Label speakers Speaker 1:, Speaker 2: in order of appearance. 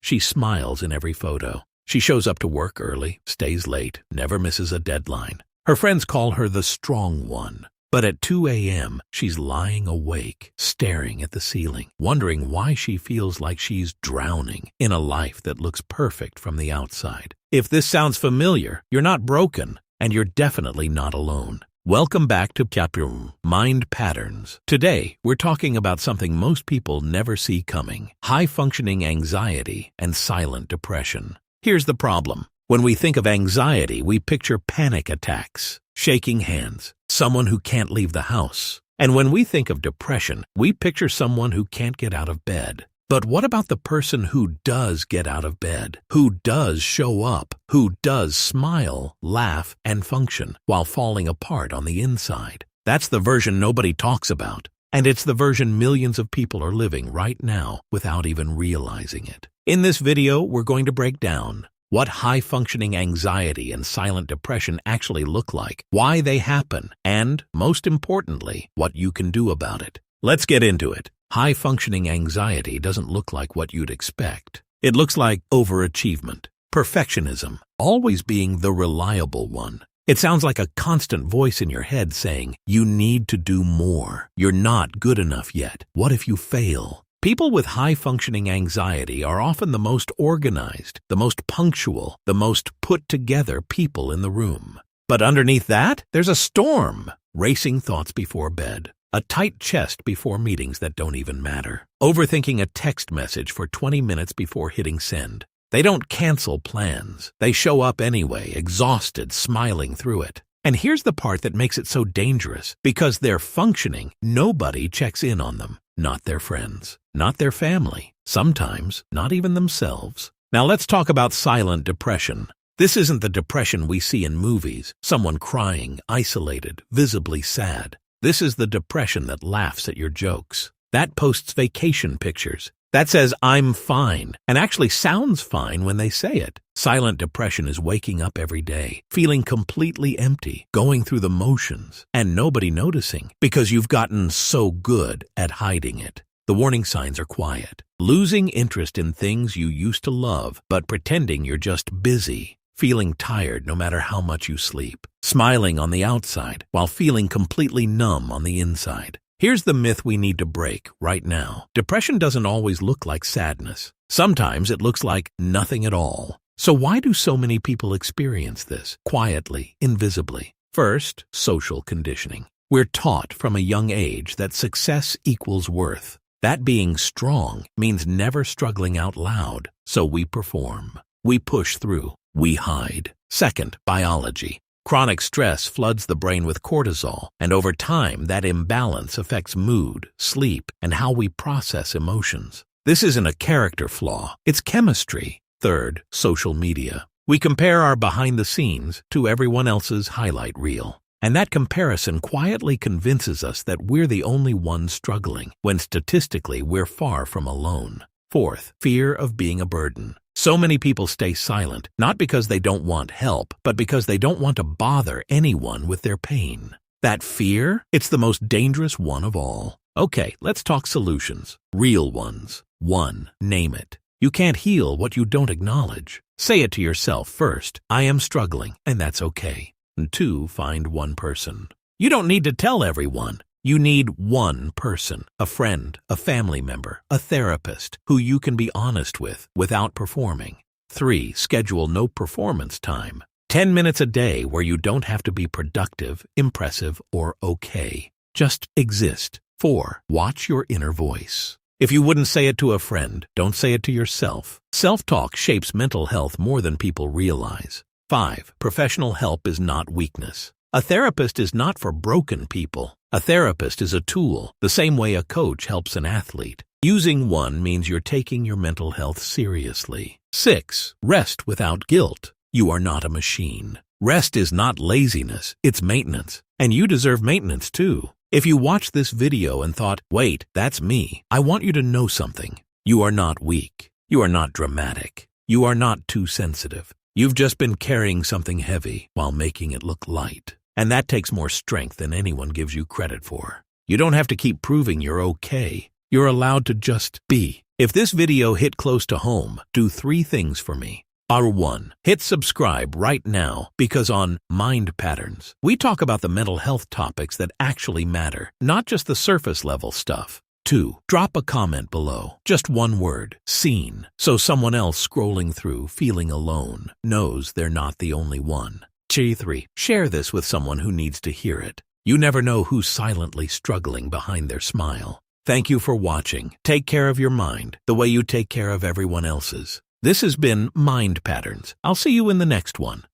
Speaker 1: She smiles in every photo. She shows up to work early, stays late, never misses a deadline. Her friends call her the strong one. But at 2 a.m., she's lying awake, staring at the ceiling, wondering why she feels like she's drowning in a life that looks perfect from the outside. If this sounds familiar, you're not broken, and you're definitely not alone. Welcome back to Mind Patterns. Today, we're talking about something most people never see coming: high-functioning anxiety and silent depression. Here's the problem. When we think of anxiety, we picture panic attacks, shaking hands, someone who can't leave the house. And when we think of depression, we picture someone who can't get out of bed. But what about the person who does get out of bed, who does show up, who does smile, laugh, and function while falling apart on the inside? That's the version nobody talks about. And it's the version millions of people are living right now without even realizing it. In this video, we're going to break down what high-functioning anxiety and silent depression actually look like, why they happen, and, most importantly, what you can do about it. Let's get into it. High-functioning anxiety doesn't look like what you'd expect. It looks like overachievement, perfectionism, always being the reliable one. It sounds like a constant voice in your head saying, "You need to do more. You're not good enough yet. What if you fail?" People with high-functioning anxiety are often the most organized, the most punctual, the most put-together people in the room. But underneath that, there's a storm. Racing thoughts before bed, a tight chest before meetings that don't even matter, overthinking a text message for 20 minutes before hitting send. They don't cancel plans. They show up anyway, exhausted, smiling through it. And here's the part that makes it so dangerous. Because they're functioning, nobody checks in on them. Not their friends, not their family, sometimes not even themselves. Now let's talk about silent depression. This isn't the depression we see in movies, someone crying, isolated, visibly sad. This is the depression that laughs at your jokes, that posts vacation pictures, that says "I'm fine" and actually sounds fine when they say it. Silent depression is waking up every day, feeling completely empty, going through the motions, and nobody noticing because you've gotten so good at hiding it. The warning signs are quiet. Losing interest in things you used to love, but pretending you're just busy. Feeling tired no matter how much you sleep. Smiling on the outside while feeling completely numb on the inside. Here's the myth we need to break right now. Depression doesn't always look like sadness. Sometimes it looks like nothing at all. So why do so many people experience this, quietly, invisibly? First, social conditioning. We're taught from a young age that success equals worth. That being strong means never struggling out loud. So we perform. We push through. We hide. Second, biology. Chronic stress floods the brain with cortisol, and over time that imbalance affects mood, sleep, and how we process emotions. This isn't a character flaw, it's chemistry. Third, social media. We compare our behind the scenes to everyone else's highlight reel. And that comparison quietly convinces us that we're the only ones struggling, when statistically we're far from alone. Fourth, fear of being a burden. So many people stay silent, not because they don't want help, but because they don't want to bother anyone with their pain. That fear, it's the most dangerous one of all. Okay, let's talk solutions. Real ones. 1. Name it. You can't heal what you don't acknowledge. Say it to yourself first. "I am struggling, and that's okay." And 2. Find one person. You don't need to tell everyone. You need one person, a friend, a family member, a therapist, who you can be honest with without performing. 3. Schedule no performance time. 10 minutes a day where you don't have to be productive, impressive, or okay. Just exist. 4. Watch your inner voice. If you wouldn't say it to a friend, don't say it to yourself. Self-talk shapes mental health more than people realize. 5. Professional help is not weakness. A therapist is not for broken people. A therapist is a tool, the same way a coach helps an athlete. Using one means you're taking your mental health seriously. 6. Rest without guilt. You are not a machine. Rest is not laziness, it's maintenance. And you deserve maintenance too. If you watched this video and thought, "Wait, that's me," I want you to know something. You are not weak. You are not dramatic. You are not too sensitive. You've just been carrying something heavy while making it look light. And that takes more strength than anyone gives you credit for. You don't have to keep proving you're okay. You're allowed to just be. If this video hit close to home, do 3 things for me. R1. Hit subscribe right now because on Mind Patterns, we talk about the mental health topics that actually matter, not just the surface level stuff. 2. Drop a comment below. Just one word, seen, so someone else scrolling through feeling alone knows they're not the only one. 3. Share this with someone who needs to hear it. You never know who's silently struggling behind their smile. Thank you for watching. Take care of your mind the way you take care of everyone else's. This has been Mind Patterns. I'll see you in the next one.